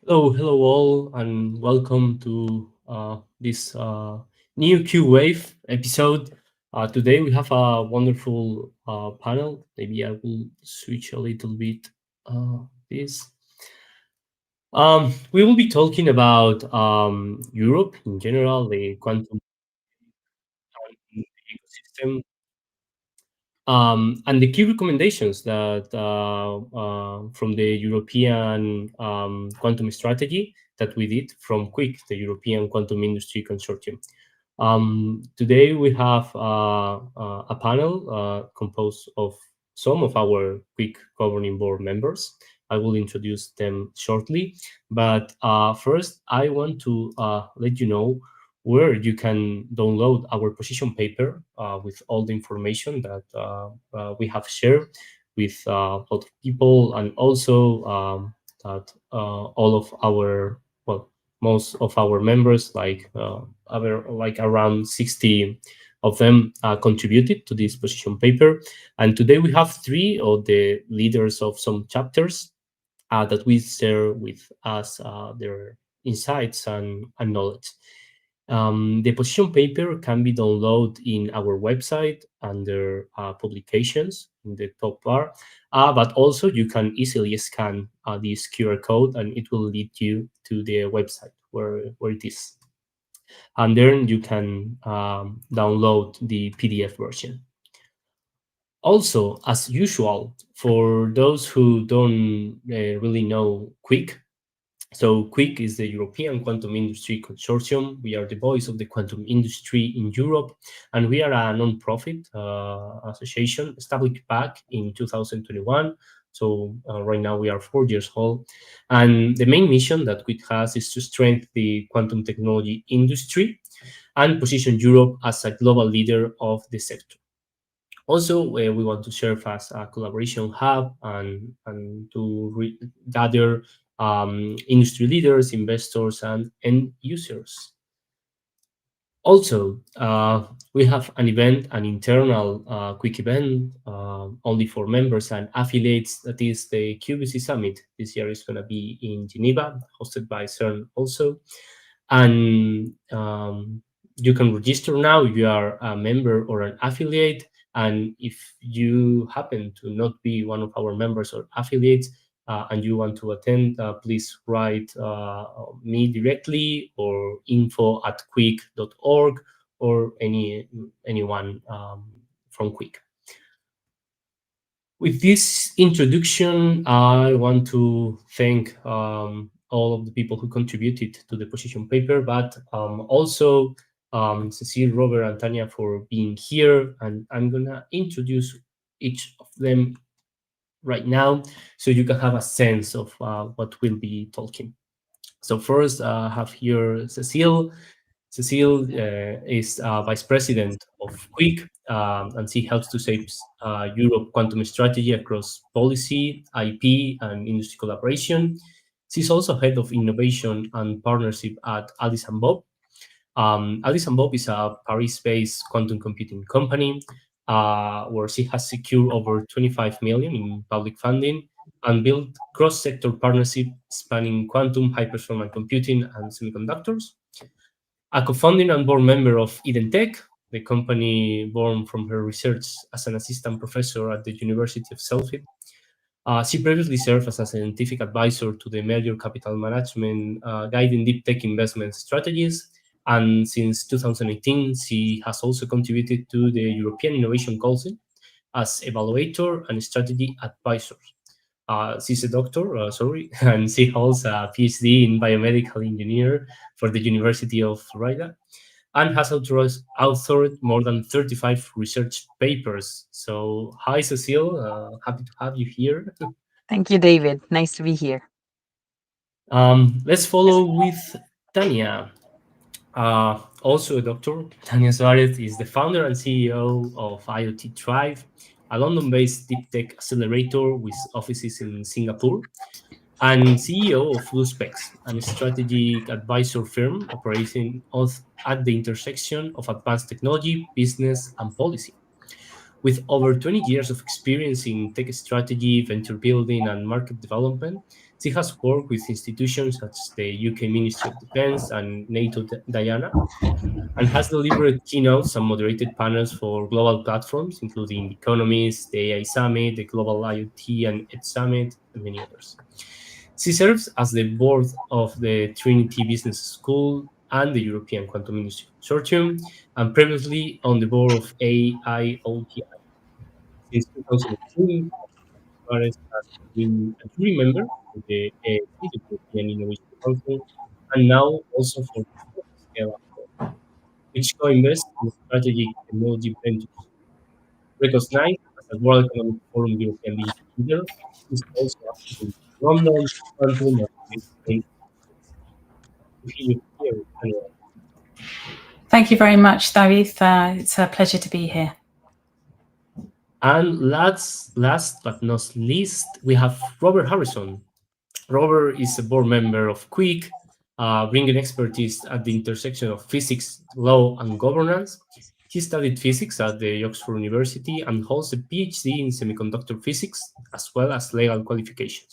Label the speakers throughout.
Speaker 1: Hello all, and welcome to this new QWave episode. Today we have a wonderful panel. Maybe I will switch a little bit this. We will be talking about Europe in general, the quantum ecosystem, and the key recommendations that from the European quantum strategy that we did from QuIC, the European Quantum Industry Consortium. Today we have a panel composed of some of our QuIC governing board members. I will introduce them shortly, but first I want to let you know where you can download our position paper with all the information that we have shared with a lot of people, and also that all of our, well, most of our members, like around 60 of them, contributed to this position paper. And today we have three of the leaders of some chapters that we share with us their insights and knowledge. The position paper can be downloaded in our website under publications in the top bar, but also you can easily scan this QR code and it will lead you to the website where it is. And then you can download the PDF version. Also, as usual, for those who don't really know QuIC, so QuIC is the European Quantum Industry Consortium. We are the voice of the quantum industry in Europe, and we are a non-profit association established back in 2021. So right now we are 4 years old. And the main mission that QuIC has is to strengthen the quantum technology industry and position Europe as a global leader of the sector. Also, we want to serve as a collaboration hub and to gather industry leaders, investors, and end users. Also, we have an event, an internal quick event only for members and affiliates. That is the QVC Summit. This year is going to be in Geneva, hosted by CERN also. And you can register now if you are a member or an affiliate. And if you happen to not be one of our members or affiliates, and you want to attend, please write me directly or info@quic.org or anyone from QuIC. With this introduction, I want to thank all of the people who contributed to the position paper, but also Cécile, Robert, and Tanya for being here. And I'm going to introduce each of them right now so you can have a sense of what we'll be talking. So first, I have here Cécile. Cécile is Vice President of QuIC, and she helps to shape Europe quantum strategy across policy, IP, and industry collaboration. She's also Head of Innovation and Partnership at Alice & Bob. Alice & Bob is a Paris-based quantum computing company where she has secured over 25 million in public funding and built cross-sector partnership spanning quantum, high-performance computing, and semiconductors. A co-founding and board member of EdenTech, the company born from her research as an assistant professor at the University of Sheffield. She previously served as a scientific advisor to the major capital management, guiding deep tech investment strategies. And since 2018, she has also contributed to the European Innovation Council as evaluator and strategy advisor. She's a doctor, and she holds a PhD in biomedical engineer for the University of Florida and has authored more than 35 research papers. So, hi, Cécile. Happy to have you here.
Speaker 2: Thank you, David. Nice to be here.
Speaker 1: Let's follow with Tanya. Also a doctor. Tanya Suarez is the founder and CEO of IoT Thrive, a London-based deep tech accelerator with offices in Singapore, and CEO of BluSpecs, a strategic advisor firm operating at the intersection of advanced technology, business, and policy. With over 20 years of experience in tech strategy, venture building, and market development, She has worked with institutions such as the UK Ministry of Defence and NATO Diana, and has delivered keynotes and moderated panels for global platforms, including The Economist, the AI Summit, the Global IoT and Edge Summit, and many others. She serves as the board of the Trinity Business School and the European Quantum Industry Consortium, and previously on the board of AIoT. Since 2018, Suarez has been a jury member for the AIC, the European Innovation Council, and now also for the Scale Up, which co-invests in strategic technology ventures. Recognized as a World Economic Forum European digital leader, is also active in London, Quantum, and Spain. To hear you here, Tanya.
Speaker 3: Thank you very much, David. It's a pleasure to be here.
Speaker 1: And last but not least, we have Robert Harrison. Robert is a board member of QuIC, bringing expertise at the intersection of physics, law, and governance. He studied physics at the Oxford University and holds a PhD in semiconductor physics, as well as legal qualifications.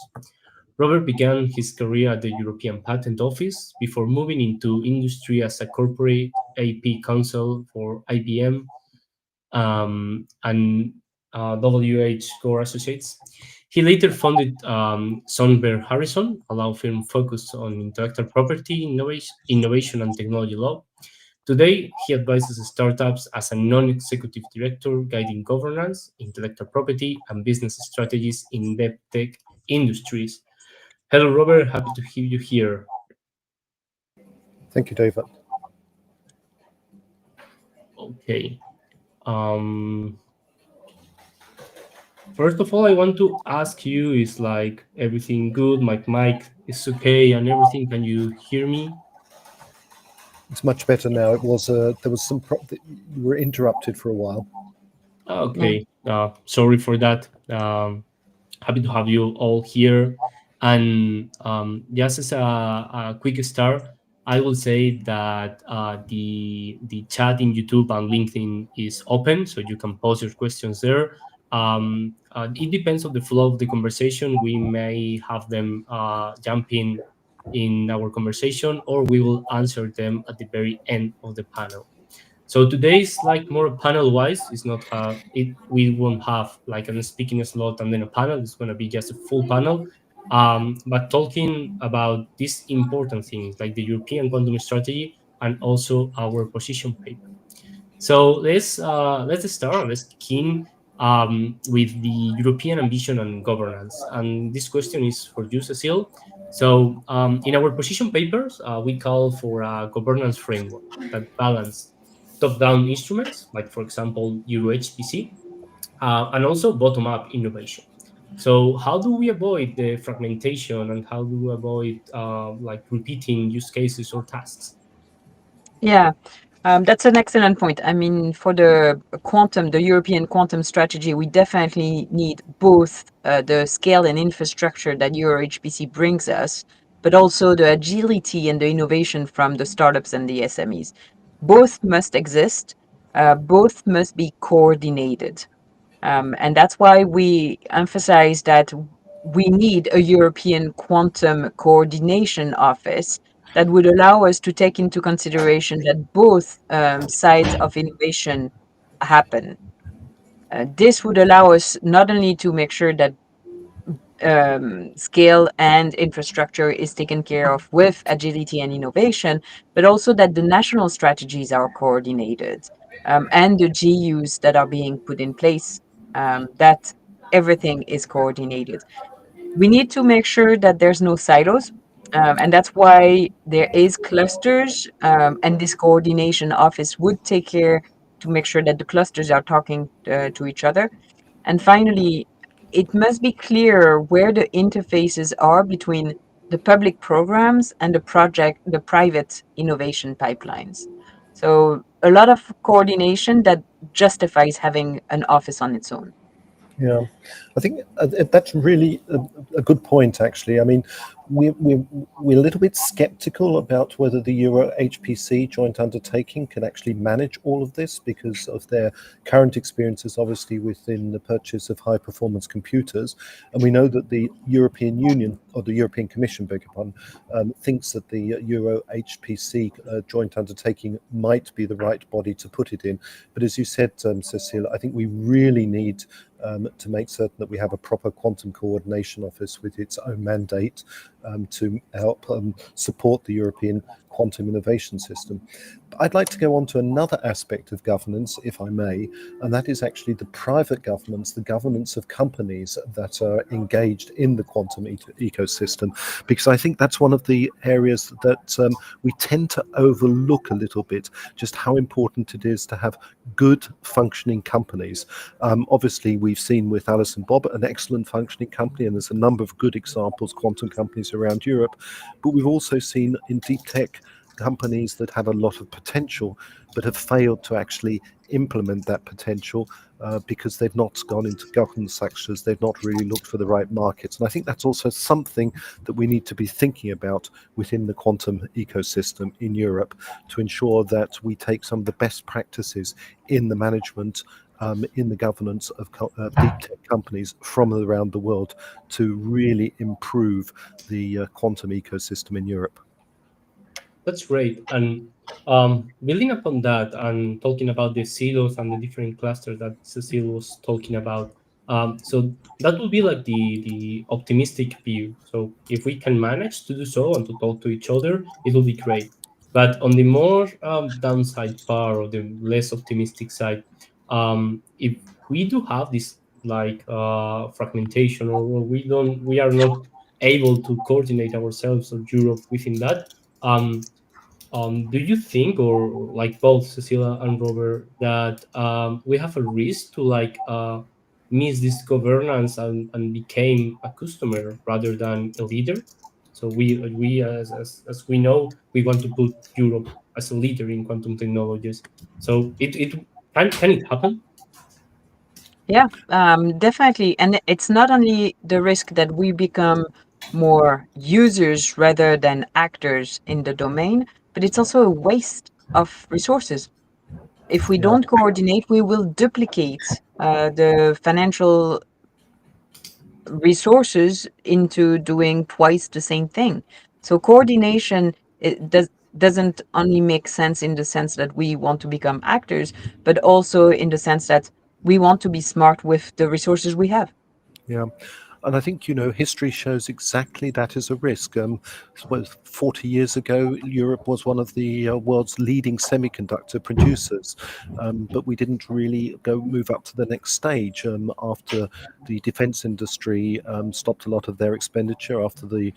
Speaker 1: Robert began his career at the European Patent Office before moving into industry as a corporate AP counsel for IBM and WH Gore Associates. He later founded Sonberg Harrison, a law firm focused on intellectual property, innovation and technology law. Today, he advises startups as a non-executive director, guiding governance, intellectual property, and business strategies in deep tech industries. Hello, Robert. Happy to have you here.
Speaker 4: Thank you, David.
Speaker 1: Okay. First of all, I want to ask you, is like everything good? My mic is okay and everything. Can you hear me?
Speaker 4: It's much better now. It was there was some you were interrupted for a while.
Speaker 1: Okay. Sorry for that. Happy to have you all here. And just as a quick start, I will say that the chat in YouTube and LinkedIn is open, so you can post your questions there. It depends on the flow of the conversation. We may have them jump in our conversation, or we will answer them at the very end of the panel. So today's like more panel wise. It's not we won't have like a speaking slot and then a panel. It's going to be just a full panel. But talking about these important things like the European quantum strategy and also our position paper. So let's start. Let's begin with the European ambition and governance. And this question is for you, Cécile. So in our position papers, we call for a governance framework that balance top-down instruments, like for example Euro HPC, and also bottom-up innovation. So how do we avoid the fragmentation and how do we avoid like repeating use cases or tasks?
Speaker 2: Yeah, that's an excellent point. I mean, for the European quantum strategy, we definitely need both the scale and infrastructure that Euro HPC brings us, but also the agility and the innovation from the startups and the SMEs. Both must exist. Both must be coordinated. And that's why we emphasize that we need a European quantum coordination office that would allow us to take into consideration that both sides of innovation happen. This would allow us not only to make sure that scale and infrastructure is taken care of with agility and innovation, but also that the national strategies are coordinated and the GUs that are being put in place, that everything is coordinated. We need to make sure that there's no silos. And that's why there is clusters, and this coordination office would take care to make sure that the clusters are talking to each other. And finally, it must be clear where the interfaces are between the public programs and the private innovation pipelines. So a lot of coordination that justifies having an office on its own.
Speaker 4: Yeah, I think that's really a good point, actually. I mean, we're a little bit skeptical about whether the Euro HPC joint undertaking can actually manage all of this because of their current experiences, obviously, within the purchase of high performance computers. And we know that the European Union, or the European Commission, beg your pardon, thinks that the Euro HPC joint undertaking might be the right body to put it in. But as you said, Cécile, I think we really need to make certain that we have a proper quantum coordination office with its own mandate to help support the European quantum innovation system. But I'd like to go on to another aspect of governance, if I may, and that is actually the private governance, the governance of companies that are engaged in the quantum ecosystem, because I think that's one of the areas that we tend to overlook a little bit, just how important it is to have good functioning companies. Obviously, we've seen with Alice and Bob an excellent functioning company, and there's a number of good examples, quantum companies around Europe, but we've also seen in deep tech companies that have a lot of potential but have failed to actually implement that potential because they've not gone into governance structures, they've not really looked for the right markets. And I think that's also something that we need to be thinking about within the quantum ecosystem in Europe to ensure that we take some of the best practices in the management, in the governance of deep tech companies from around the world to really improve the quantum ecosystem in Europe.
Speaker 1: That's great. And building upon that and talking about the silos and the different clusters that Cécile was talking about, so that would be like the optimistic view. So if we can manage to do so and to talk to each other, it will be great. But on the more downside part or the less optimistic side, if we do have this like fragmentation, or we are not able to coordinate ourselves or Europe within that. Do you think, or like both Cecilia and Robert, that we have a risk to like miss this governance and became a customer rather than a leader? So we as we know, we want to put Europe as a leader in quantum technologies. So it can it happen?
Speaker 2: Yeah, definitely. And it's not only the risk that we become more users rather than actors in the domain, but it's also a waste of resources. If we
Speaker 4: Yeah.
Speaker 2: don't coordinate, we will duplicate the financial resources into doing twice the same thing. So coordination doesn't only make sense in the sense that we want to become actors, but also in the sense that we want to be smart with the resources we have.
Speaker 4: Yeah. And I think, history shows exactly that as a risk. 40 years ago, Europe was one of the world's leading semiconductor producers, but we didn't really move up to the next stage after the defense industry stopped a lot of their expenditure after the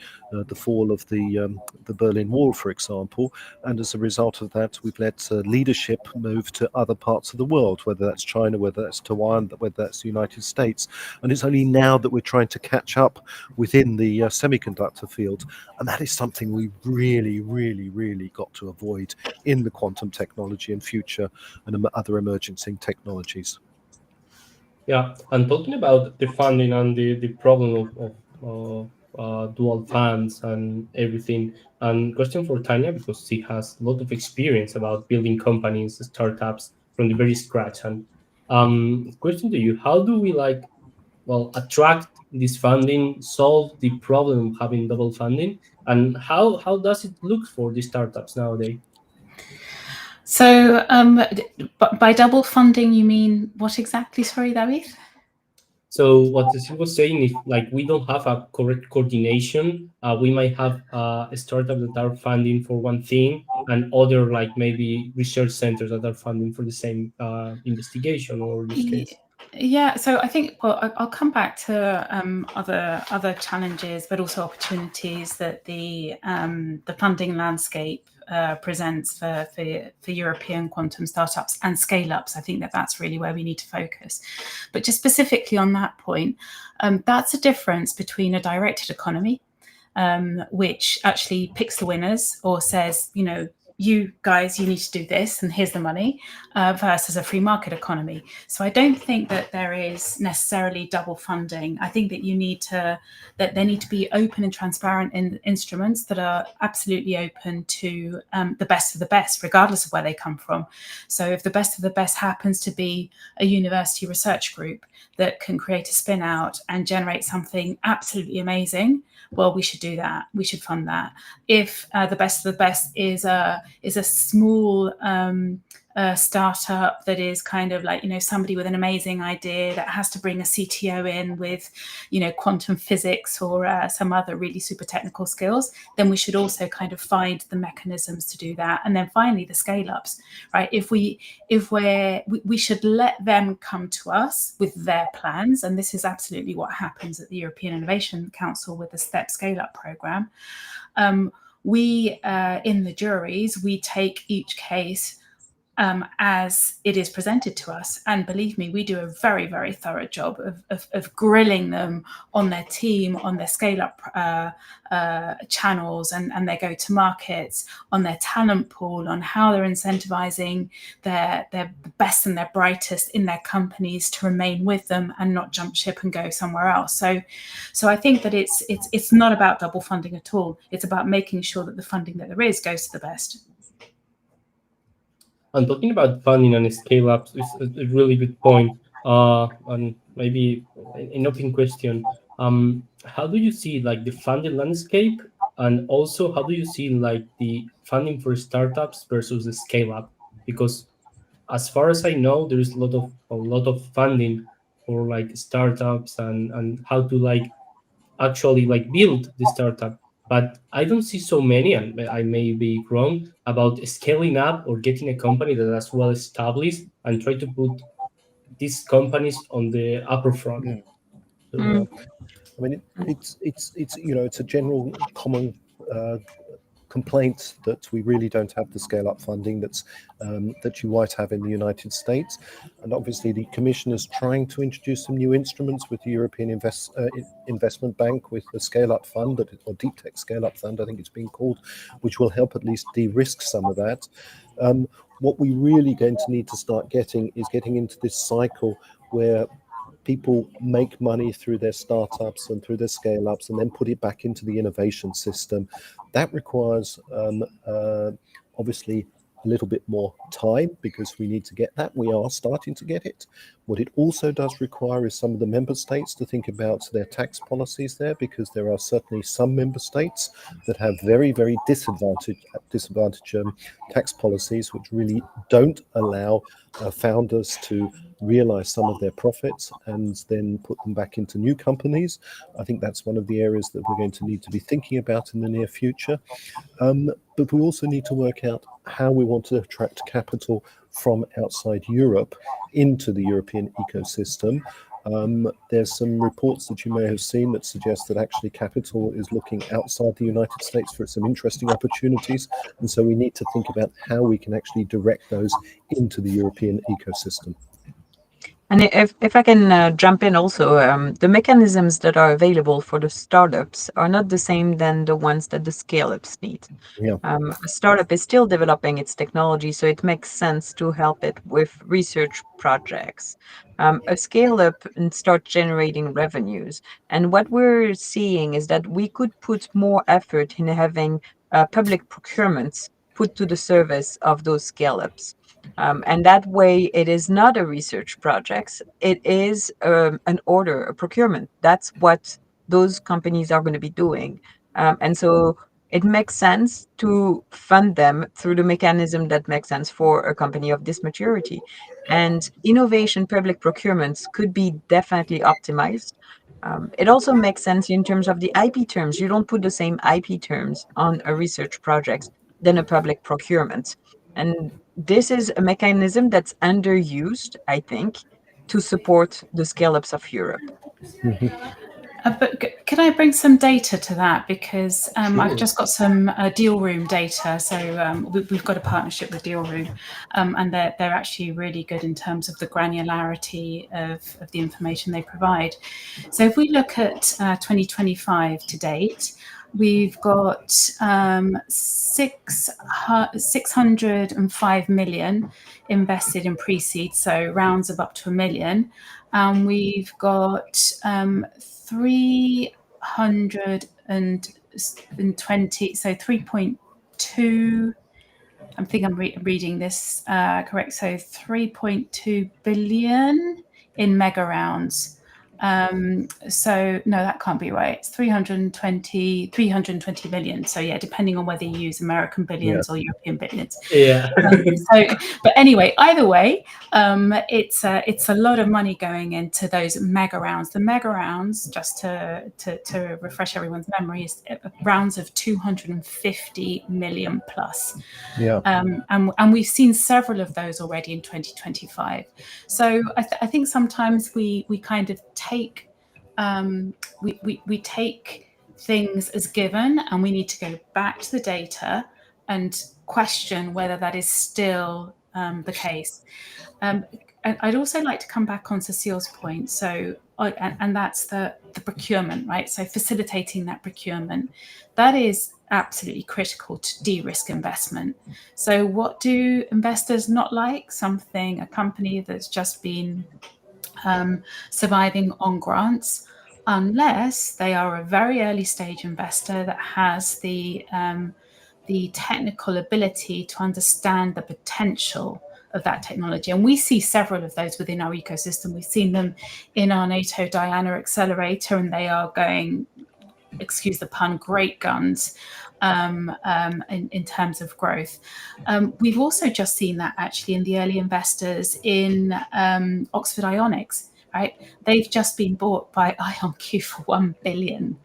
Speaker 4: fall of the Berlin Wall, for example. And as a result of that, we've let leadership move to other parts of the world, whether that's China, whether that's Taiwan, whether that's the United States. And it's only now that we're trying to catch up within the semiconductor field. And that is something we really, really, really got to avoid in the quantum technology and future and other emerging technologies.
Speaker 1: Yeah, and talking about the funding and the problem of dual funds and everything, and question for Tanya, because she has a lot of experience about building companies, startups from the very scratch. And question to you, how do we attract this funding, solve the problem of having double funding, and how does it look for the startups nowadays?
Speaker 3: So by double funding, you mean what exactly? Sorry, David?
Speaker 1: So what she was saying, if like we don't have a correct coordination, we might have a startup that are funding for one thing and other like maybe research centers that are funding for the same investigation or use case.
Speaker 3: Yeah, so I think I'll come back to other challenges, but also opportunities that the funding landscape presents for European quantum startups and scale-ups. I think that's really where we need to focus. But just specifically on that point, that's a difference between a directed economy, which actually picks the winners or says, you guys, you need to do this, and here's the money, versus a free market economy. So I don't think that there is necessarily double funding. I think that that there need to be open and transparent instruments that are absolutely open to the best of the best, regardless of where they come from. So if the best of the best happens to be a university research group that can create a spin out and generate something absolutely amazing, well, we should do that. We should fund that. If the best of the best is a small startup that is kind of like, somebody with an amazing idea that has to bring a CTO in with, quantum physics or some other really super technical skills, then we should also kind of find the mechanisms to do that. And then finally, the scale ups, right? We should let them come to us with their plans. And this is absolutely what happens at the European Innovation Council with the STEP Scale Up Programme. We, in the juries, we take each case as it is presented to us. And believe me, we do a very, very thorough job of grilling them on their team, on their scale-up channels and their go-to-markets, on their talent pool, on how they're incentivizing their best and their brightest in their companies to remain with them and not jump ship and go somewhere else. So I think that it's not about double funding at all. It's about making sure that the funding that there is goes to the best.
Speaker 1: And talking about funding and scale ups is a really good point. And maybe an open question. How do you see like the funding landscape, and also how do you see like the funding for startups versus the scale up? Because as far as I know, there is a lot of funding for like startups and how to like actually like build the startup. But I don't see so many, and I may be wrong, about scaling up or getting a company that is well established and try to put these companies on the upper front. So,
Speaker 4: I mean, it's a general common complaint that we really don't have the scale-up funding that you might have in the United States. And obviously the Commission is trying to introduce some new instruments with the European Investment Bank with the scale-up fund, or Deep Tech Scale-up Fund, I think it's being called, which will help at least de-risk some of that. What we really going to need to start getting into this cycle where people make money through their startups and through their scale-ups and then put it back into the innovation system. That requires obviously a little bit more time, because we need to get that. We are starting to get it. What it also does require is some of the member states to think about their tax policies there, because there are certainly some member states that have very, very disadvantaged tax policies, which really don't allow founders to realize some of their profits and then put them back into new companies. I think that's one of the areas that we're going to need to be thinking about in the near future. But we also need to work out how we want to attract capital from outside Europe into the European ecosystem. There's some reports that you may have seen that suggest that actually capital is looking outside the United States for some interesting opportunities. And so we need to think about how we can actually direct those into the European ecosystem.
Speaker 2: And if I can jump in also, the mechanisms that are available for the startups are not the same than the ones that the scale-ups need.
Speaker 4: Yeah.
Speaker 2: A startup is still developing its technology, so it makes sense to help it with research projects. A scale-up and start generating revenues. And what we're seeing is that we could put more effort in having public procurements put to the service of those scale-ups. And that way, it is not a research project. It is an order, a procurement. That's what those companies are going to be doing. And so it makes sense to fund them through the mechanism that makes sense for a company of this maturity. And innovation public procurements could be definitely optimized. It also makes sense in terms of the IP terms. You don't put the same IP terms on a research project than a public procurement. And this is a mechanism that's underused, I think, to support the scale-ups of Europe.
Speaker 3: But can I bring some data to that? Because
Speaker 1: Sure.
Speaker 3: I've just got some Deal Room data. So we've got a partnership with Deal Room, and they're actually really good in terms of the granularity of the information they provide. So if we look at 2025 to date, we've got 605 million invested in pre-seed, so rounds of up to $1 million. We've got 320, so 3.2. I think I'm reading this correct. So 3.2 billion in mega rounds. So no, that can't be right. It's 320 million. So yeah, depending on whether you use American billions or European billions.
Speaker 1: Yeah.
Speaker 3: But anyway, either way, it's a lot of money going into those mega rounds. The mega rounds, just to refresh everyone's memory, is rounds of 250 million plus.
Speaker 4: Yeah.
Speaker 3: And we've seen several of those already in 2025. So I think sometimes we kind of take we take things as given, and we need to go back to the data and question whether that is still the case. And I'd also like to come back on Cécile's point. So, and that's the procurement, right? So facilitating that procurement, that is absolutely critical to de-risk investment. So what do investors not like? A company that's just been surviving on grants, unless they are a very early stage investor that has the technical ability to understand the potential of that technology. And we see several of those within our ecosystem. We've seen them in our NATO Diana accelerator, and they are going, excuse the pun, great guns in terms of growth. We've also just seen that actually in the early investors in Oxford Ionics, right? They've just been bought by IonQ for $1 billion.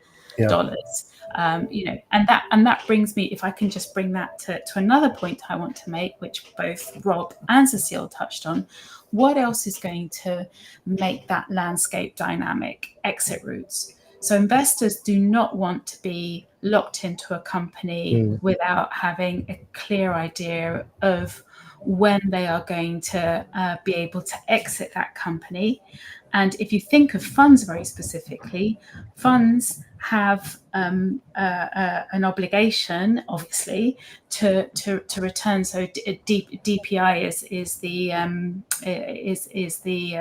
Speaker 3: And that brings me, if I can just bring that to another point I want to make, which both Rob and Cécile touched on. What else is going to make that landscape dynamic? Exit routes. So investors do not want to be locked into a company without having a clear idea of when they are going to be able to exit that company. And if you think of funds very specifically, funds have an obligation, obviously, to return. So DPI is the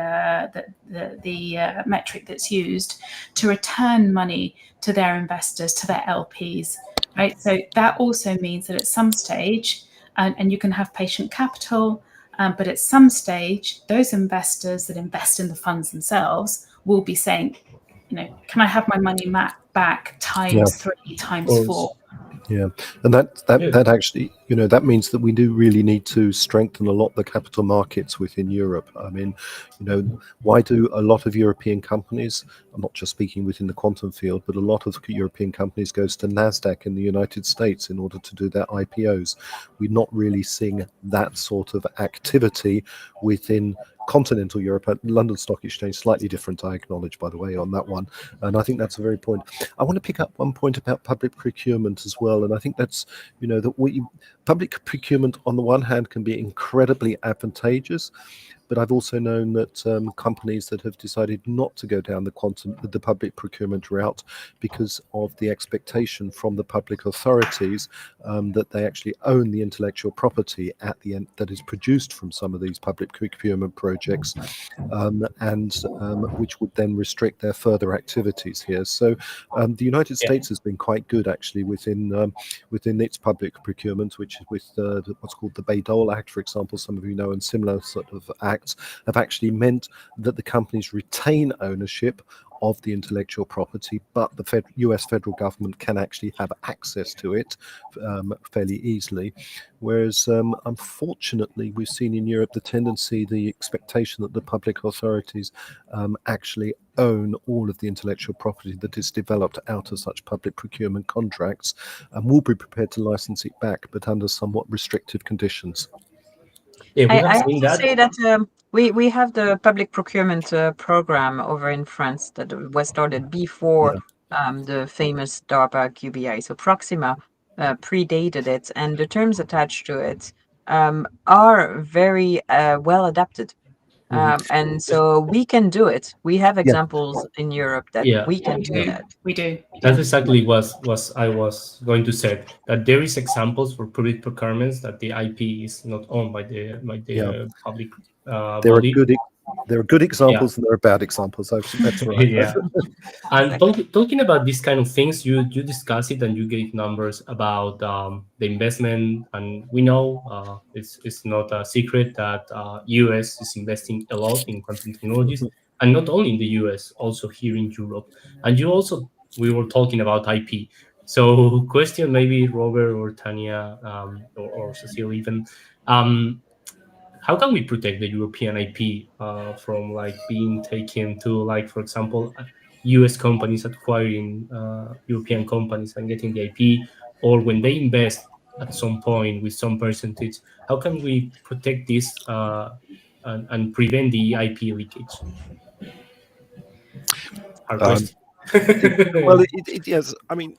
Speaker 3: metric that's used to return money to their investors, to their LPs, right? So that also means that at some stage, and you can have patient capital, but at some stage, those investors that invest in the funds themselves will be saying, can I have my money back times 3, times 4?
Speaker 4: Yeah, and that actually, that means that we do really need to strengthen a lot the capital markets within Europe. I mean, why do a lot of European companies, I'm not just speaking within the quantum field, but a lot of European companies goes to NASDAQ in the United States in order to do their IPOs? We're not really seeing that sort of activity within continental Europe. At London Stock Exchange, slightly different, I acknowledge, by the way, on that one. And I think that's a very point. I want to pick up one point about public procurement as well. And I think that's, that public procurement on the one hand can be incredibly advantageous, but I've also known that companies that have decided not to go down the public procurement route because of the expectation from the public authorities that they actually own the intellectual property at the end that is produced from some of these public procurement projects, and which would then restrict their further activities here. So the United States has been quite good actually within its public procurement, which is with what's called the Bayh-Dole Act, for example, some of you know, and similar sort of acts have actually meant that the companies retain ownership of the intellectual property, but the US federal government can actually have access to it fairly easily. Whereas, unfortunately, we've seen in Europe the expectation that the public authorities actually own all of the intellectual property that is developed out of such public procurement contracts, and will be prepared to license it back, but under somewhat restrictive conditions.
Speaker 1: Yeah,
Speaker 2: I have to say that we have the public procurement program over in France that was started before the famous DARPA QBI. So Proxima predated it, and the terms attached to it are very well adapted And so we can do it. We have examples in Europe that
Speaker 1: Yeah.
Speaker 2: we can do that.
Speaker 3: We do.
Speaker 1: That's exactly what I was going to say, that there is examples for public procurements that the IP is not owned by the public body.
Speaker 4: There are good examples and there are bad examples. That's right.
Speaker 1: Yeah. And talking about these kind of things, you discussed it and you gave numbers about the investment, and we know it's not a secret that US is investing a lot in quantum technologies, and not only in the US, also here in Europe. And we were talking about IP. So question maybe Robert or Tanya or Cécile even, how can we protect the European IP from like being taken to, like, for example, US companies acquiring European companies and getting the IP, or when they invest at some point with some percentage? How can we protect this and prevent the IP leakage? Hard question.
Speaker 4: Well, yes. I mean,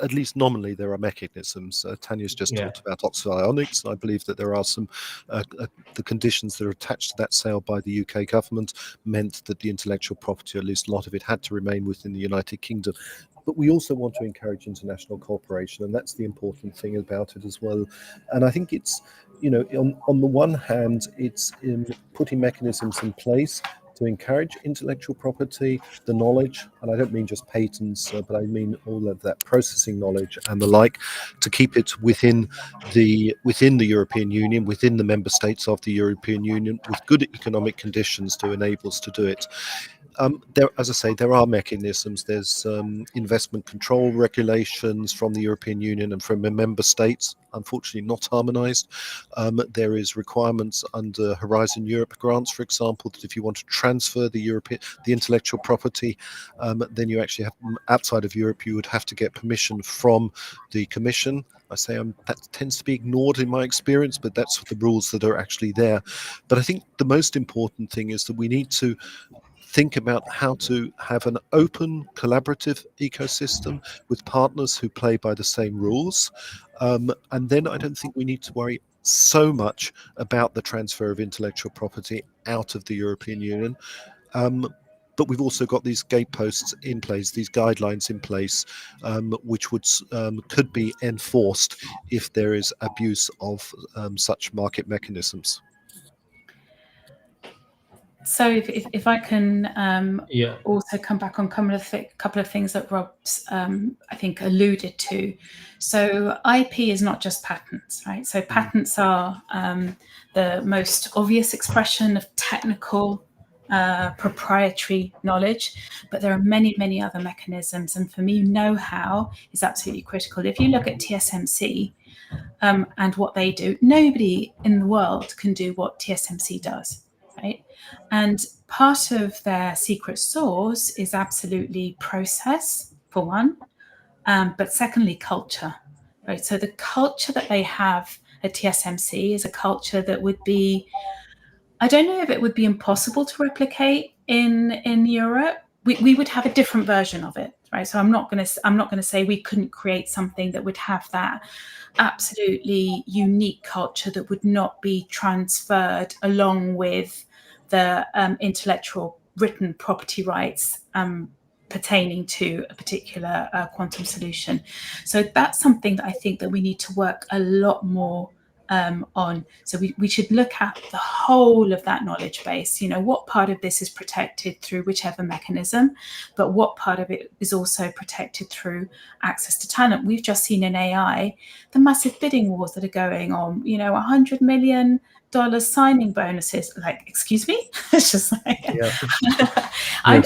Speaker 4: at least nominally there are mechanisms. Tanya's just talked about Oxford Ionics, and I believe that there are some the conditions that are attached to that sale by the UK government meant that the intellectual property, at least a lot of it, had to remain within the United Kingdom. But we also want to encourage international cooperation, and that's the important thing about it as well. And I think it's, on the one hand, it's in putting mechanisms in place to encourage intellectual property, the knowledge, and I don't mean just patents, but I mean all of that processing knowledge and the like, to keep it within the European Union, within the member states of the European Union, with good economic conditions to enable us to do it. There, as I say, there are mechanisms. There's investment control regulations from the European Union and from the member states, unfortunately not harmonized. There is requirements under Horizon Europe grants, for example, that if you want to transfer the intellectual property, then you actually have, outside of Europe, you would have to get permission from the Commission. I say that tends to be ignored in my experience, but that's the rules that are actually there. But I think the most important thing is that we need to think about how to have an open, collaborative ecosystem with partners who play by the same rules. And then I don't think we need to worry so much about the transfer of intellectual property out of the European Union. But we've also got these gateposts in place, these guidelines in place, which could be enforced if there is abuse of such market mechanisms.
Speaker 3: So if I can also come back on a couple of things that Rob's I think alluded to. So IP is not just patents, right? So patents are the most obvious expression of technical proprietary knowledge, but there are many, many other mechanisms. And for me, know-how is absolutely critical. If you look at TSMC and what they do, nobody in the world can do what TSMC does. Right? And part of their secret sauce is absolutely process, for one, but secondly, culture. Right? So the culture that they have at TSMC is a culture that would be, I don't know if it would be impossible to replicate in Europe. We would have a different version of it, right? So I'm not going to say we couldn't create something that would have that absolutely unique culture that would not be transferred along with the intellectual written property rights pertaining to a particular quantum solution. So that's something that I think that we need to work a lot more on. So we should look at the whole of that knowledge base, what part of this is protected through whichever mechanism, but what part of it is also protected through access to talent. We've just seen in AI, the massive bidding wars that are going on, $100 million signing bonuses. Like, excuse me? It's just like, I'm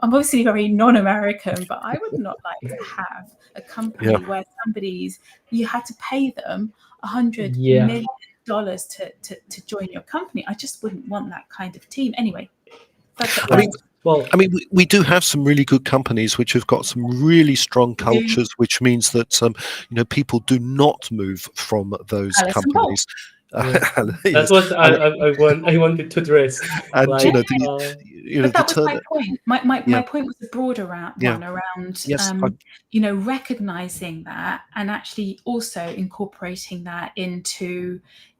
Speaker 3: obviously very non-American, but I would not like to have a company where you had to pay them $100 million to join your company. I just wouldn't want that kind of team. Anyway,
Speaker 4: we do have some really good companies which have got some really strong cultures, which means that people do not move from those companies.
Speaker 1: That's what I wanted to address.
Speaker 3: And that was my point. My point was a broader one around recognizing that and actually also incorporating that into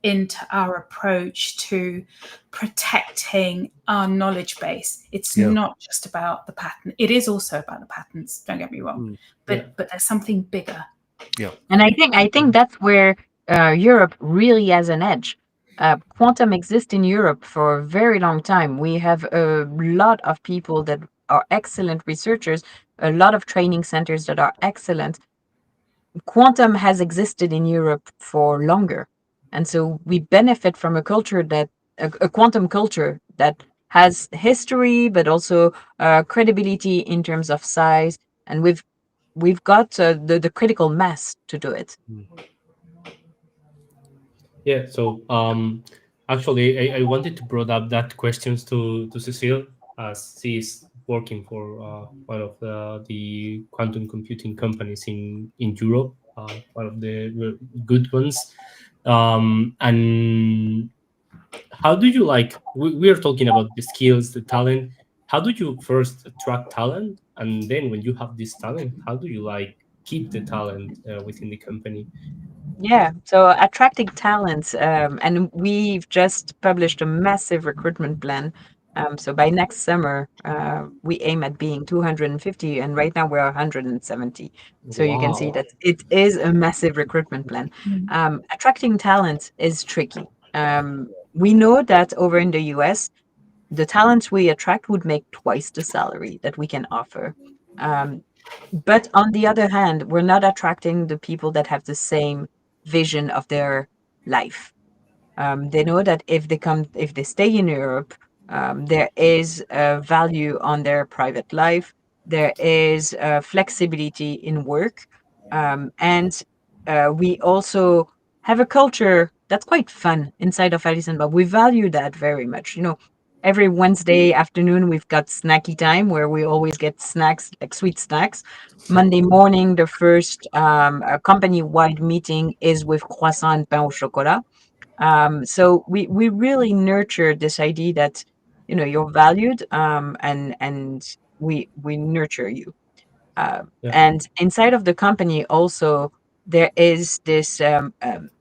Speaker 3: into our approach to protecting our knowledge base. It's not just about the patent. It is also about the patents, don't get me wrong, but there's something bigger.
Speaker 4: Yeah.
Speaker 2: And I think that's where Europe really has an edge. Quantum exists in Europe for a very long time. We have a lot of people that are excellent researchers, a lot of training centers that are excellent. Quantum has existed in Europe for longer. And so we benefit from a culture that, a quantum culture that has history, but also credibility in terms of size. And we've got the critical mass to do it.
Speaker 1: Yeah. So actually, I wanted to bring up that questions to Cécile, as she's working for one of the quantum computing companies in Europe, one of the good ones. And how do you we are talking about the skills, the talent. How do you first attract talent, and then when you have this talent, how do you keep the talent within the company?
Speaker 2: Yeah, so attracting talents, and we've just published a massive recruitment plan. So by next summer, we aim at being 250, and right now we're 170. So you can see
Speaker 1: Wow.
Speaker 2: that it is a massive recruitment plan. Attracting talent is tricky. We know that over in the US, the talents we attract would make twice the salary that we can offer. But on the other hand, we're not attracting the people that have the same vision of their life. They know that if they stay in Europe, there is a value on their private life. There is flexibility in work, and we also have a culture that's quite fun inside of Alice and Bob. We value that very much. Every Wednesday afternoon we've got snacky time where we always get snacks, like sweet snacks. Monday morning, the first company-wide meeting is with croissant and pain au chocolat. So we really nurture this idea that you're valued, and we nurture you. And inside of the company also there is this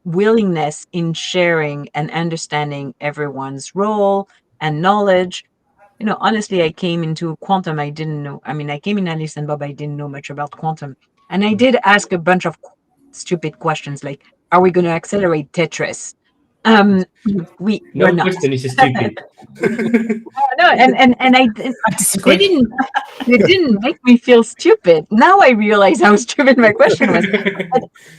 Speaker 2: willingness in sharing and understanding everyone's role and knowledge. Honestly, I came into quantum. I didn't know. I mean, I came in Alice and Bob. I didn't know much about quantum, and I did ask a bunch of stupid questions like, "Are we going to accelerate Tetris?" We're
Speaker 1: No
Speaker 2: not.
Speaker 1: question is stupid.
Speaker 2: No, and
Speaker 3: I
Speaker 2: they
Speaker 3: disagree.
Speaker 2: didn't make me feel stupid. Now I realize how stupid my question was.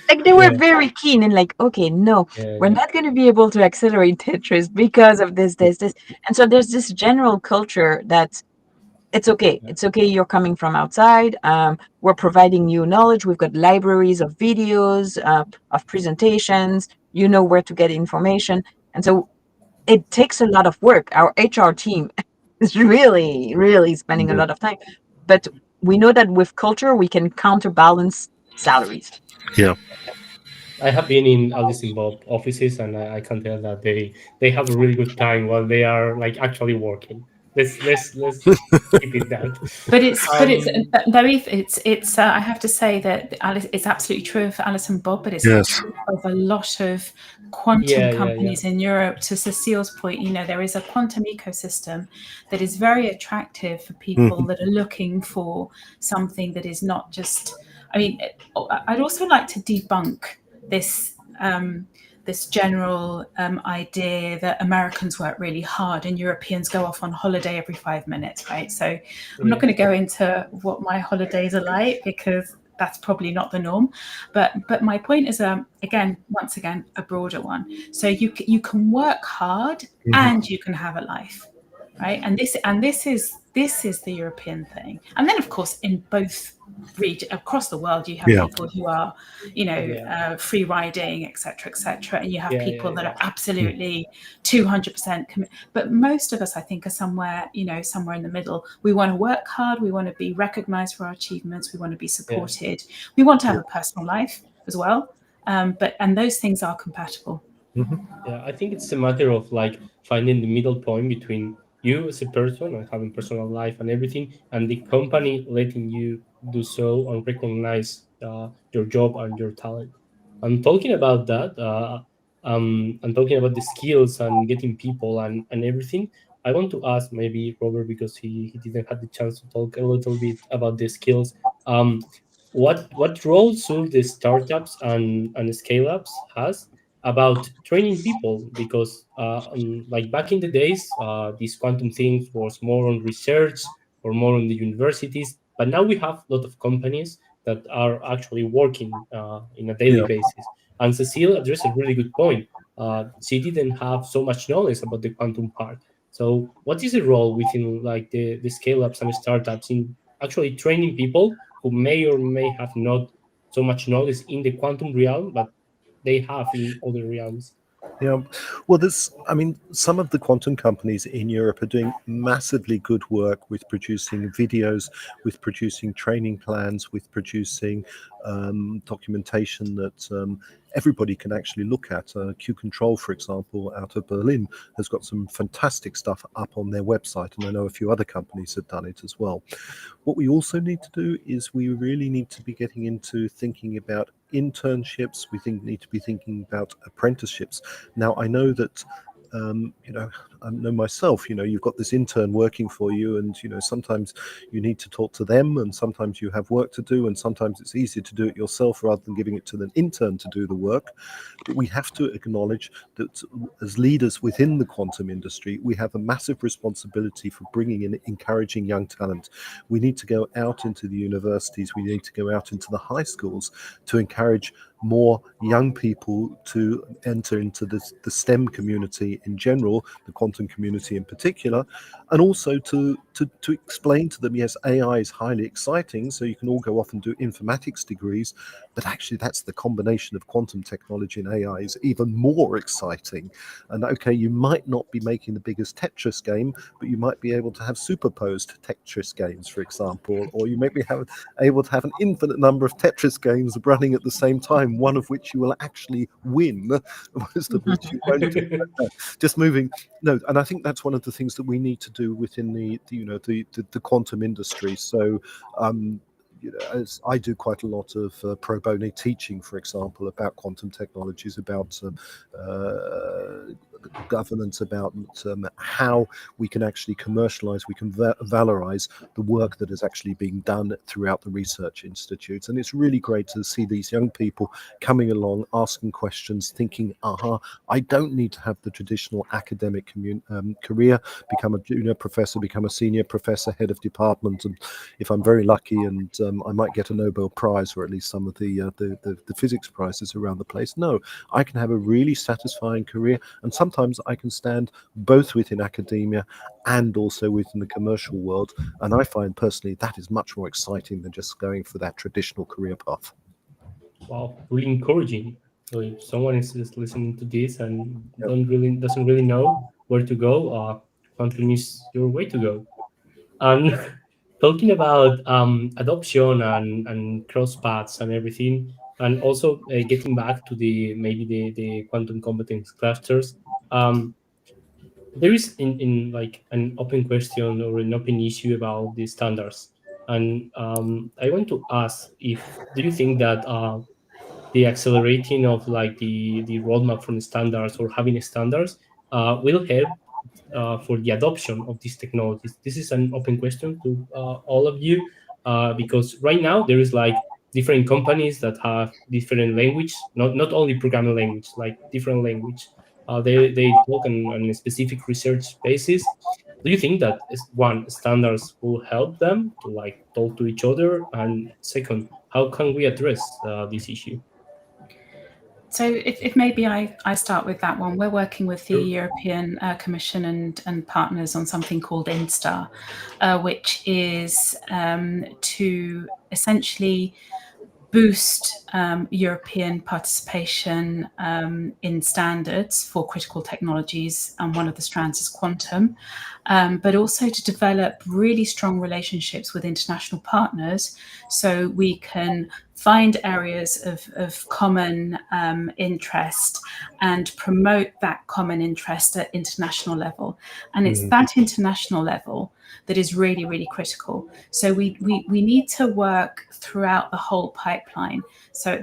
Speaker 2: But, they were very keen and okay, no, we're not going to be able to accelerate Tetris because of this. And so there's this general culture that it's okay. It's okay. You're coming from outside. We're providing you knowledge. We've got libraries of videos, of presentations. You know where to get information. And so it takes a lot of work. Our HR team is really, really spending a lot of time. But we know that with culture, we can counterbalance salaries.
Speaker 4: Yeah.
Speaker 1: I have been in Alice in Bob offices, and I can tell that they have a really good time while they are actually working. Let's keep it that.
Speaker 3: But it's I have to say that Alice, it's absolutely true for Alice and Bob, but it's true of a lot of quantum companies in Europe. To Cécile's point, there is a quantum ecosystem that is very attractive for people that are looking for something that is not just. I mean, I'd also like to debunk this general idea that Americans work really hard and Europeans go off on holiday every 5 minutes, right? So I'm not going to go into what my holidays are like because that's probably not the norm. But my point is, once again, a broader one. So you can work hard and you can have a life, right? And this is the European thing. And then, of course, in both regions across the world, you have people who are, free riding, etc., and you have people that are absolutely 200% commit. But most of us, I think, are somewhere in the middle. We want to work hard. We want to be recognized for our achievements. We want to be supported. We want to have a personal life as well. And those things are compatible.
Speaker 1: Yeah, I think it's a matter of finding the middle point between you as a person and having personal life and everything, and the company letting you do so and recognize your job and your talent. And talking about that, and talking about the skills and getting people and everything, I want to ask maybe Robert, because he didn't have the chance to talk a little bit about the skills. What role should the startups and scale ups has about training people? Because like back in the days, these quantum things was more on research or more on the universities, but now we have a lot of companies that are actually working in a daily
Speaker 4: Yeah.
Speaker 1: basis. And Cécile addressed a really good point. She didn't have so much knowledge about the quantum part. So what is the role within like the scale ups and startups in actually training people who may or may have not so much knowledge in the quantum realm, but they have in other realms?
Speaker 4: Yeah, well, I mean, some of the quantum companies in Europe are doing massively good work with producing videos, with producing training plans, with producing documentation that everybody can actually look at. QControl, for example, out of Berlin, has got some fantastic stuff up on their website, and I know a few other companies have done it as well. What we also need to do is we really need to be getting into thinking about internships. Need to be thinking about apprenticeships. Now, I know that I know myself, you've got this intern working for you, and sometimes you need to talk to them, and sometimes you have work to do, and sometimes it's easier to do it yourself rather than giving it to an intern to do the work. But we have to acknowledge that as leaders within the quantum industry, we have a massive responsibility for bringing in, encouraging young talent. We need to go out into the universities, we need to go out into the high schools to encourage more young people to enter into the STEM community in general, the quantum community in particular, and also to explain to them, yes, AI is highly exciting, so you can all go off and do informatics degrees, but actually that's the combination of quantum technology and AI is even more exciting. And okay, you might not be making the biggest Tetris game, but you might be able to have superposed Tetris games, for example, or you may be able to have an infinite number of Tetris games running at the same time, one of which you will actually win, most of which you won't. Just moving. No, and I think that's one of the things that we need to do within the quantum industry. So as I do quite a lot of pro bono teaching, for example, about quantum technologies, about governance, about how we can actually commercialize, we can valorize the work that is actually being done throughout the research institutes. And it's really great to see these young people coming along, asking questions, thinking, I don't need to have the traditional academic career, become a junior professor, become a senior professor, head of department, and if I'm very lucky, and I might get a Nobel Prize, or at least some of the physics prizes around the place. No, I can have a really satisfying career, and sometimes I can stand both within academia and also within the commercial world. And I find personally that is much more exciting than just going for that traditional career path.
Speaker 1: Wow, really encouraging. So if someone is just listening to this and doesn't really know where to go, quantum is your way to go. And talking about adoption and cross paths and everything, and also getting back to the quantum competence clusters, there is in like an open question or an open issue about the standards. And I want to ask, if do you think that the accelerating of like the roadmap from the standards or having standards will help for the adoption of these technologies? This is an open question to all of you, because right now there is like different companies that have different language, not only programming language, like different language. They talk on a specific research basis. Do you think that one, standards will help them to like talk to each other, and second, how can we address this issue?
Speaker 3: So if maybe I start with that one. We're working with the
Speaker 1: Sure.
Speaker 3: European Commission and partners on something called INSTAR, which is to essentially boost European participation in standards for critical technologies, and one of the strands is quantum, but also to develop really strong relationships with international partners so we can find areas of common interest and promote that common interest at international level. And it's that international level that is really, really critical. So we need to work throughout the whole pipeline. So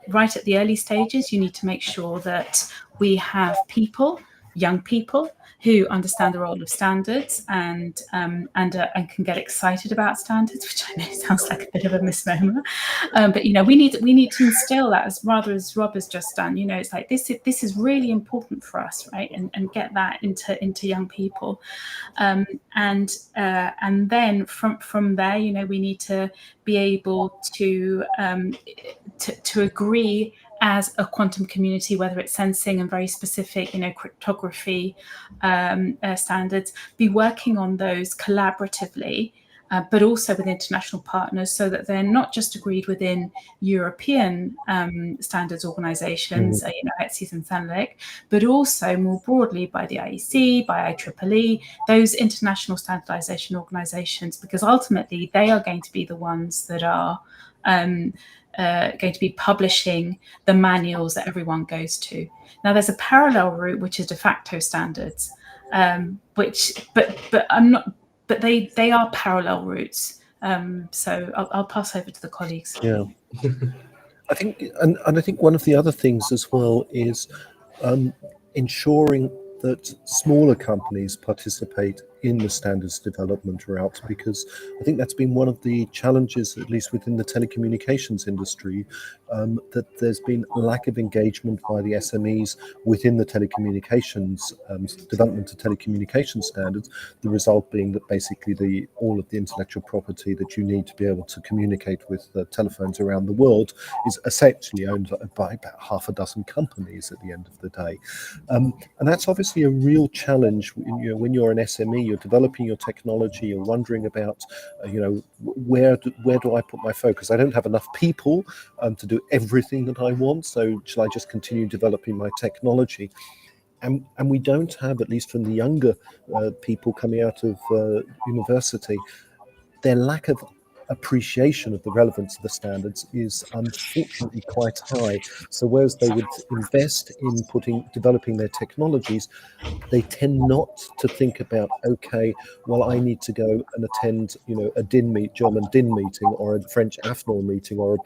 Speaker 3: right at the early stages, you need to make sure that we have people, young people, who understand the role of standards and can get excited about standards, which I know sounds like a bit of a misnomer, but we need to instill that as Rob has just done. It's like this is really important for us, right? And get that into young people, and then from there, we need to be able to agree as a quantum community, whether it's sensing and very specific, cryptography standards, be working on those collaboratively, but also with international partners, so that they're not just agreed within European standards organizations, ETSI and CENELEC, but also more broadly by the IEC, by IEEE, those international standardization organizations, because ultimately they are going to be the ones that are going to be publishing the manuals that everyone goes to. Now, there's a parallel route, which is de facto standards, but they are parallel routes. So I'll pass over to the colleagues.
Speaker 4: Yeah, I think, and I think one of the other things as well is ensuring that smaller companies participate in the standards development route, because I think that's been one of the challenges, at least within the telecommunications industry, that there's been a lack of engagement by the SMEs within the telecommunications development of telecommunications standards. The result being that basically all of the intellectual property that you need to be able to communicate with telephones around the world is essentially owned by about half a dozen companies at the end of the day, and that's obviously a real challenge. When you're an SME, you're developing your technology, you're wondering about, where do I put my focus? I don't have enough people to do everything that I want, so shall I just continue developing my technology? And we don't have, at least from the younger people coming out of university, their lack of appreciation of the relevance of the standards is unfortunately quite high. So whereas they would invest in developing their technologies, they tend not to think about, okay, well, I need to go and attend, a German DIN meeting, or a French AFNOR meeting, or a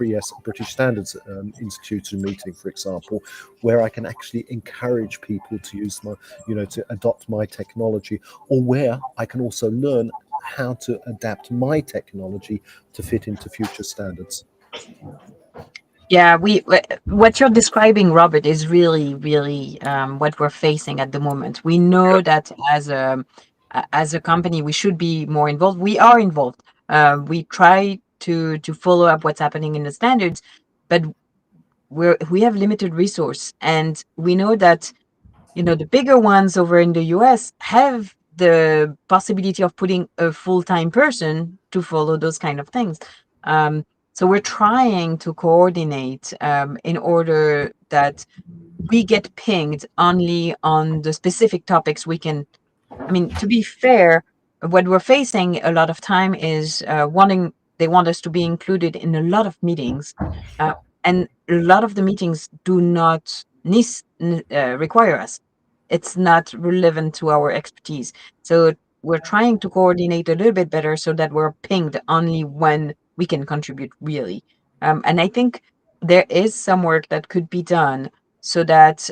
Speaker 4: British Standards Institute meeting, for example, where I can actually encourage people to use to adopt my technology, or where I can also learn how to adapt my technology to fit into future standards.
Speaker 2: Yeah, what you're describing, Robert, is really, really what we're facing at the moment. We know that as a company, we should be more involved. We are involved. We try to follow up what's happening in the standards, but we have limited resource, and we know that the bigger ones over in the US have the possibility of putting a full-time person to follow those kind of things. So we're trying to coordinate in order that we get pinged only on the specific topics we can. I mean, to be fair, what we're facing a lot of time is they want us to be included in a lot of meetings, and a lot of the meetings do not require us. It's not relevant to our expertise. So we're trying to coordinate a little bit better so that we're pinged only when we can contribute really. And I think there is some work that could be done so that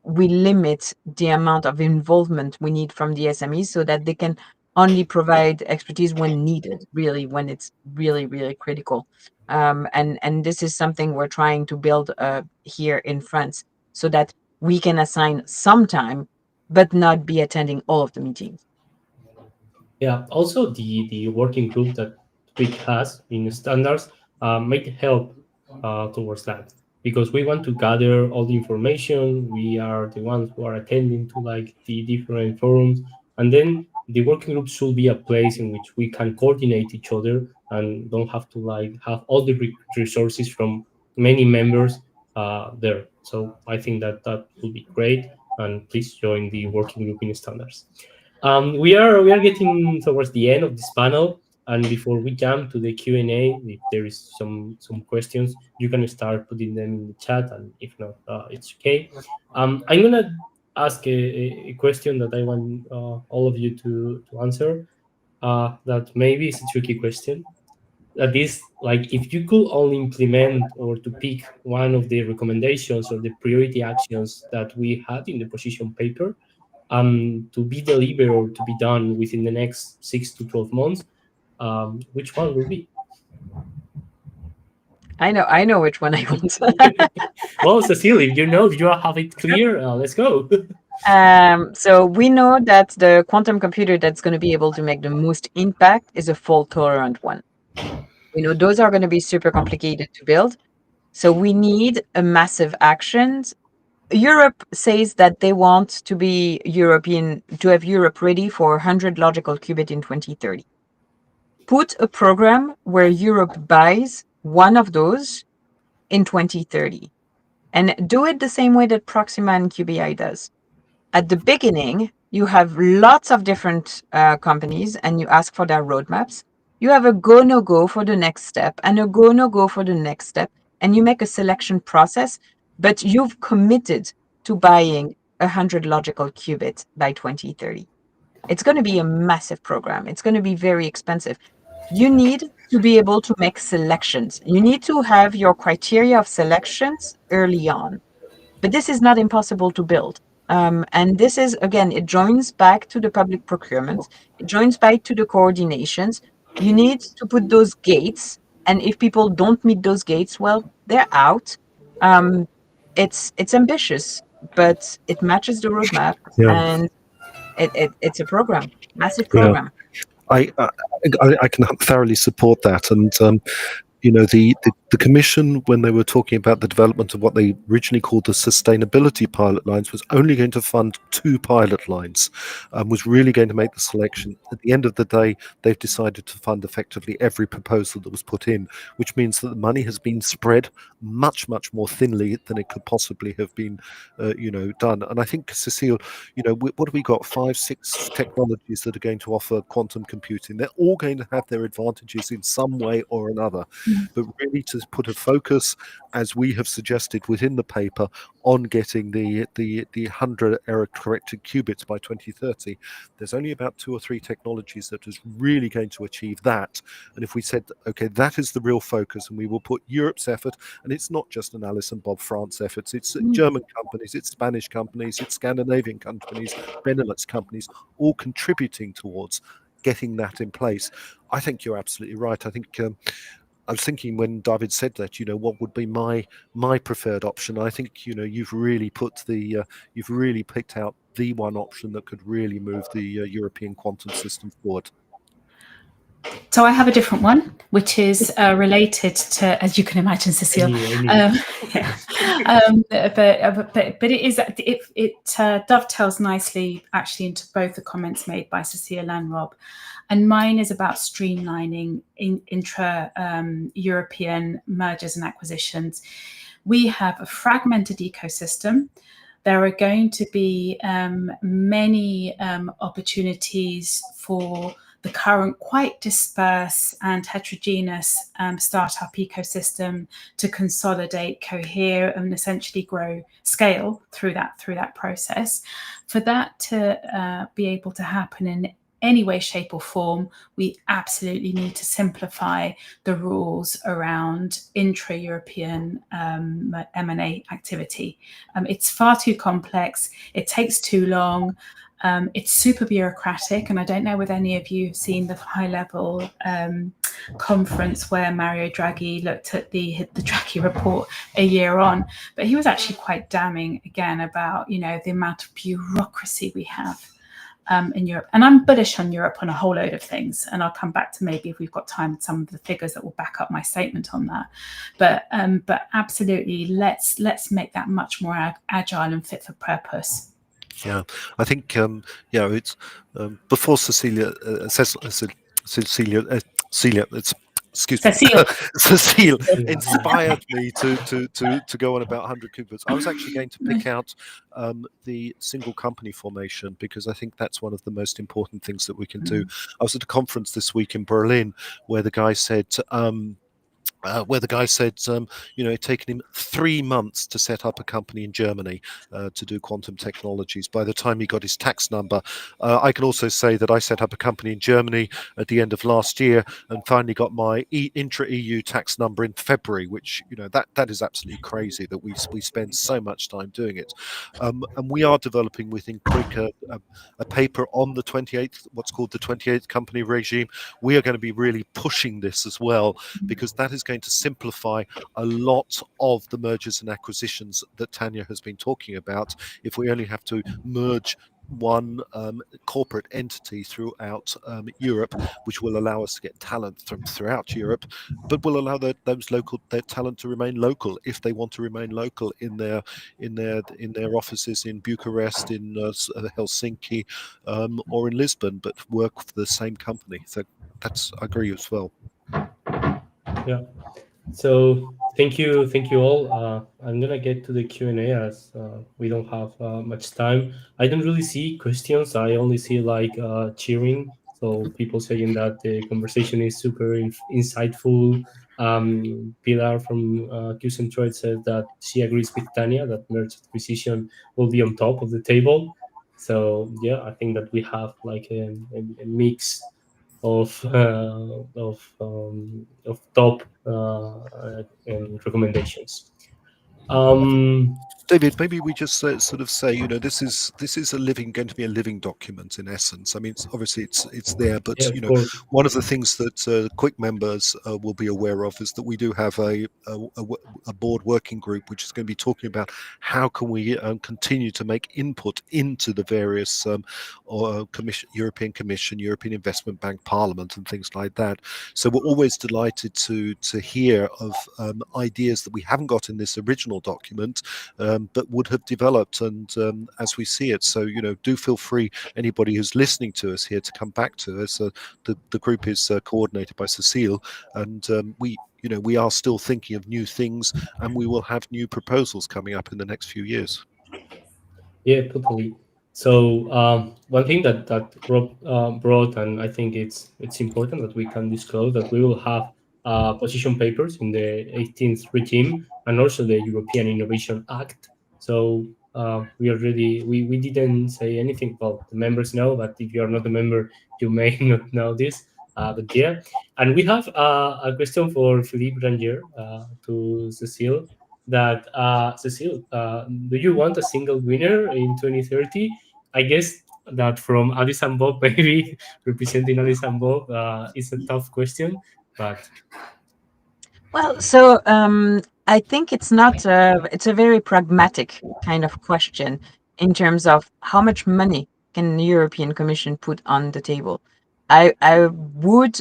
Speaker 2: we limit the amount of involvement we need from the SMEs, so that they can only provide expertise when needed, really, when it's really, really critical. And this is something we're trying to build here in France, so that we can assign some time, but not be attending all of the meetings.
Speaker 1: Yeah, also the working group that QuiC has in standards might help towards that, because we want to gather all the information. We are the ones who are attending to the different forums, and then the working group should be a place in which we can coordinate each other and don't have to have all the resources from many members there. So I think that would be great, and please join the working group in standards. We are getting towards the end of this panel, and before we jump to the Q&A, if there is some questions, you can start putting them in the chat, and if not, it's okay. I'm gonna ask a question that I want all of you to answer. That maybe is a tricky question. that is like if you could only implement or to pick one of the recommendations or the priority actions that we had in the position paper to be delivered or to be done within the next 6 to 12 months, which one will be?
Speaker 2: I know which one I want.
Speaker 1: Well, Cécile, if you have it clear, let's go.
Speaker 2: So we know that the quantum computer that's going to be able to make the most impact is a fault-tolerant one. We know those are going to be super complicated to build. So we need a massive actions. Europe says that they want to have Europe ready for 100 logical qubit in 2030. Put a program where Europe buys one of those in 2030 and do it the same way that Proxima and QBI does. At the beginning, you have lots of different companies and you ask for their roadmaps. You have a go, no go for the next step and a go, no go for the next step. And you make a selection process, but you've committed to buying 100 logical qubits by 2030. It's going to be a massive program. It's going to be very expensive. You need to be able to make selections. You need to have your criteria of selections early on. But this is not impossible to build. And this is, again, it joins back to the public procurement. It joins back to the coordinations. You need to put those gates. And if people don't meet those gates, well, they're out. It's ambitious, but it matches the roadmap.
Speaker 4: Yeah.
Speaker 2: And it's a program, massive
Speaker 4: Yeah.
Speaker 2: program.
Speaker 4: I can thoroughly support that, and the commission, when they were talking about the development of what they originally called the sustainability pilot lines, was only going to fund 2 pilot lines, was really going to make the selection. At the end of the day, they've decided to fund effectively every proposal that was put in, which means that the money has been spread much more thinly than it could possibly have been done. And I think, Cécile, what have we got? 5, 6 technologies that are going to offer quantum computing. They're all going to have their advantages in some way or another. But really to put a focus, as we have suggested within the paper, on getting the 100 error corrected qubits by 2030, there's only about 2 or 3 technologies that is really going to achieve that. And if we said, okay, that is the real focus, and we will put Europe's effort, and it's not just an Alice and Bob France efforts, it's German companies, it's Spanish companies, it's Scandinavian companies, Benelux companies, all contributing towards getting that in place. I think you're absolutely right. I think I was thinking when David said that, what would be my preferred option. I think you've really picked out the one option that could really move the European quantum system forward.
Speaker 3: So I have a different one, which is related to, as you can imagine, Cécile. But it dovetails nicely actually into both the comments made by Cécile and Rob. And mine is about streamlining intra-European mergers and acquisitions. We have a fragmented ecosystem. There are going to be many opportunities for the current quite dispersed and heterogeneous startup ecosystem to consolidate, cohere, and essentially grow scale through that process. For that to be able to happen in any way, shape, or form, we absolutely need to simplify the rules around intra-European M&A activity. It's far too complex. It takes too long. It's super bureaucratic, and I don't know whether any of you have seen the high-level conference where Mario Draghi looked at the Draghi report a year on, but he was actually quite damning again about the amount of bureaucracy we have in Europe. And I'm bullish on Europe on a whole load of things, and I'll come back to maybe if we've got time some of the figures that will back up my statement on that. But absolutely, let's make that much more agile and fit for purpose.
Speaker 4: Yeah, I think it's before Cecilia it's excuse me, Cécile inspired me to go on about 100 qubits. I was actually going to pick out the single company formation, because I think that's one of the most important things that we can do. I was at a conference this week in Berlin where the guy said where the guy said, it'd taken him 3 months to set up a company in Germany to do quantum technologies. By the time he got his tax number, I can also say that I set up a company in Germany at the end of last year and finally got my intra-EU tax number in February, which, that is absolutely crazy that we spend so much time doing it. And we are developing within QuIC a paper on the 28th, what's called the 28th company regime. We are going to be really pushing this as well, because that is going to simplify a lot of the mergers and acquisitions that Tanya has been talking about. If we only have to merge one corporate entity throughout Europe, which will allow us to get talent from throughout Europe, but will allow their talent to remain local if they want to remain local in their offices in Bucharest, in Helsinki, or in Lisbon, but work for the same company. So I agree as well.
Speaker 1: Yeah. So thank you all. I'm gonna get to the Q&A as we don't have much time. I don't really see questions. I only see like cheering. So people saying that the conversation is super insightful. Pilar from QCentroid says that she agrees with Tanya that merge acquisition will be on top of the table. So yeah, I think that we have like a mix of top recommendations.
Speaker 4: David, maybe we just sort of say, this is going to be a living document in essence. I mean, it's there, but
Speaker 1: Yeah, of course.
Speaker 4: one of the things that QuIC members will be aware of is that we do have a board working group which is going to be talking about how can we continue to make input into the various European Commission, European Investment Bank, Parliament, and things like that. So we're always delighted to hear of ideas that we haven't got in this original document, but would have developed, and as we see it. So do feel free, anybody who's listening to us here, to come back to us. The group is coordinated by Cécile, and we are still thinking of new things, and we will have new proposals coming up in the next few years.
Speaker 1: Yeah, totally. So one thing that Rob brought, and I think it's important that we can disclose, that we will have position papers in the 18th regime and also the European Innovation Act. So we didn't say anything. Well, the members know, but if you are not a member, you may not know this. But yeah, and we have a question for Philippe Rangier to Cécile. That Cécile, do you want a single winner in 2030? I guess that from Alice and Bob, maybe representing Alice and Bob, is a tough question, but
Speaker 2: Well, so I think it's not it's a very pragmatic kind of question in terms of how much money can the European Commission put on the table. I would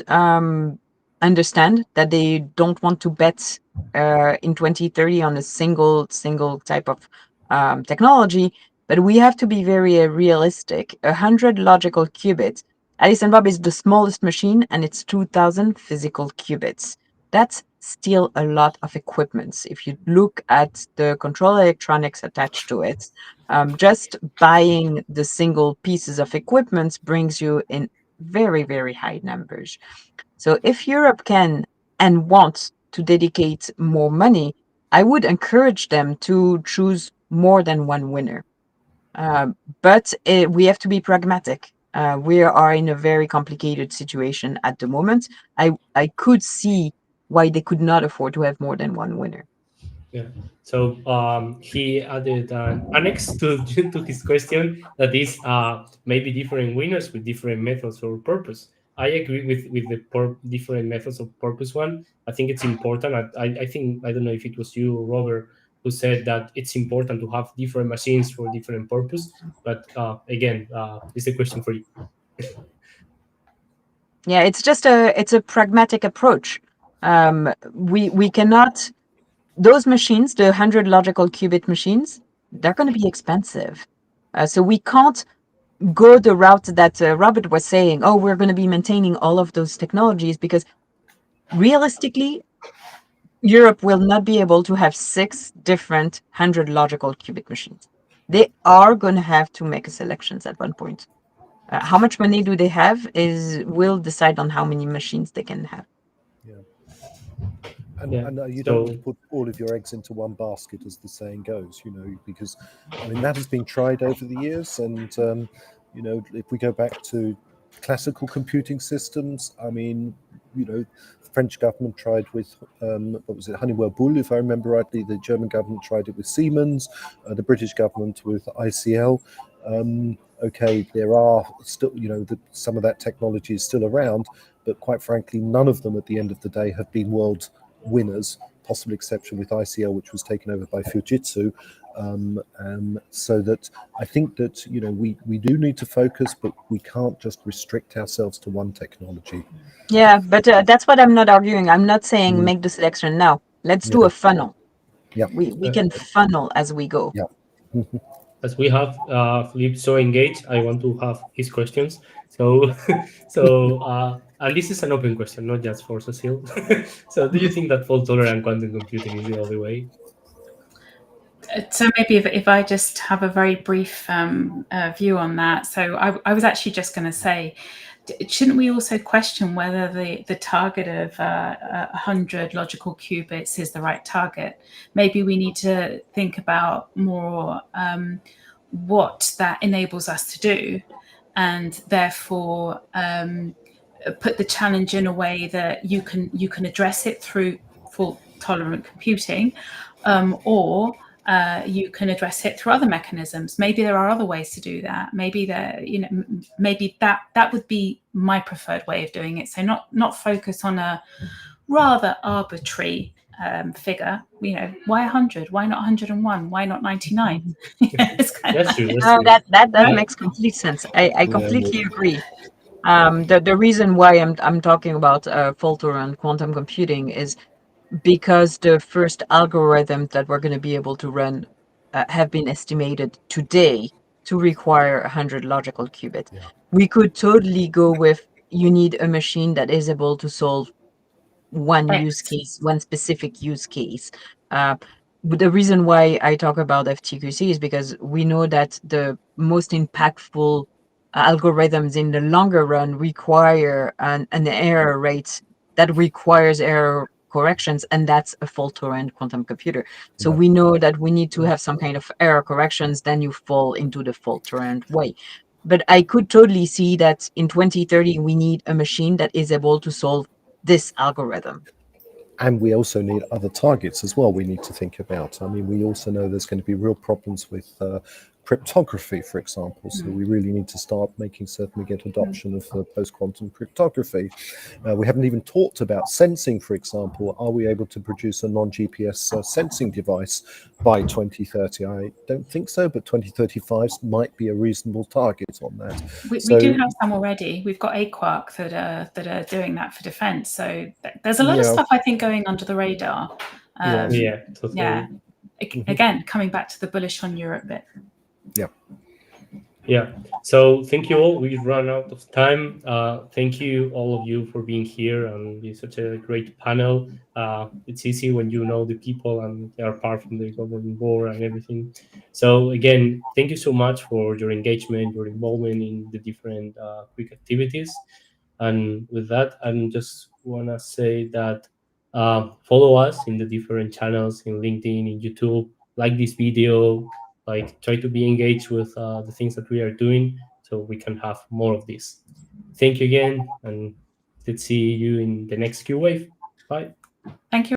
Speaker 2: understand that they don't want to bet in 2030 on a single type of technology, but we have to be very realistic. 100 logical qubits. Alice and Bob is the smallest machine, and it's 2,000 physical qubits. That's still a lot of equipment. If you look at the control electronics attached to it, just buying the single pieces of equipment brings you in very, very high numbers. So if Europe can and wants to dedicate more money, I would encourage them to choose more than one winner. But we have to be pragmatic. We are in a very complicated situation at the moment. I could see why they could not afford to have more than one winner.
Speaker 1: yeah. So he added an annex to his question that is maybe different winners with different methods or purpose. I agree with the different methods of purpose one. I think it's important. I think, I don't know if it was you or Robert who said that it's important to have different machines for different purpose. But again, it's a question for you.
Speaker 2: Yeah, it's just it's a pragmatic approach. We cannot, those machines, the 100 logical qubit machines, they're going to be expensive. So we can't go the route that Robert was saying, oh, we're going to be maintaining all of those technologies, because realistically, Europe will not be able to have 6 different 100 logical qubit machines. They are going to have to make a selections at one point. How much money do they have will decide on how many machines they can have.
Speaker 4: Yeah. And,
Speaker 1: Yeah.
Speaker 4: and you
Speaker 1: So-
Speaker 4: don't want to put all of your eggs into one basket, as the saying goes, because I mean that has been tried over the years, and if we go back to classical computing systems, I mean, the French government tried with what was it, Honeywell Bull, if I remember rightly. The German government tried it with Siemens, the British government with ICL. Okay, there are still, some of that technology is still around, but quite frankly, none of them at the end of the day have been world winners, possible exception with ICL, which was taken over by Fujitsu. So that I think that we do need to focus, but we can't just restrict ourselves to one technology.
Speaker 2: Yeah, but that's what I'm not arguing. I'm not saying make the selection now. Let's do a funnel.
Speaker 4: Yeah,
Speaker 2: we can funnel as we go.
Speaker 4: Yeah.
Speaker 1: As we have Philippe so engaged, I want to have his questions. So, and this is an open question, not just for Cécile. So, do you think that fault-tolerant quantum computing is the only way?
Speaker 3: So maybe if I just have a very brief view on that. So I was actually just going to say, shouldn't we also question whether the target of 100 logical qubits is the right target? Maybe we need to think about more what that enables us to do, and therefore put the challenge in a way that you can address it through fault-tolerant computing, or you can address it through other mechanisms. Maybe there are other ways to do that. Maybe that would be my preferred way of doing it. So not focus on a rather arbitrary figure. Why 100? Why not 101? Why not 99?
Speaker 1: That's true.
Speaker 2: That makes complete sense. I completely agree. The reason why I'm talking about fault-tolerant quantum computing is because the first algorithms that we're going to be able to run have been estimated today to require 100 logical qubits.
Speaker 4: Yeah.
Speaker 2: We could totally go with, you need a machine that is able to solve one use case, one specific use case. But the reason why I talk about FTQC is because we know that the most impactful algorithms in the longer run require an error rate that requires error corrections, and that's a fault-tolerant quantum computer. So we know that we need to have some kind of error corrections, then you fall into the fault-tolerant way. But I could totally see that in 2030, we need a machine that is able to solve this algorithm.
Speaker 4: And we also need other targets as well we need to think about. I mean, we also know there's going to be real problems with cryptography, for example. So we really need to start making certain we get adoption of post-quantum cryptography. We haven't even talked about sensing, for example. Are we able to produce a non-GPS sensing device by 2030? I don't think so, but 2035 might be a reasonable target on that.
Speaker 3: We do have some already. We've got QuIC that are doing that for defense. So there's a lot of stuff, I think, going under the radar.
Speaker 1: Totally.
Speaker 3: Again, coming back to the bullish on Europe bit.
Speaker 1: Yeah. So thank you all. We've run out of time. Thank you all of you for being here and being such a great panel. It's easy when you know the people and they are part from the governing board and everything. So again, thank you so much for your engagement, your involvement in the different QuIC activities. And with that, I just want to say that follow us in the different channels in LinkedIn, in YouTube, like this video, like try to be engaged with the things that we are doing so we can have more of this. Thank you again, and let's see you in the next QWave. Bye.
Speaker 3: Thank you.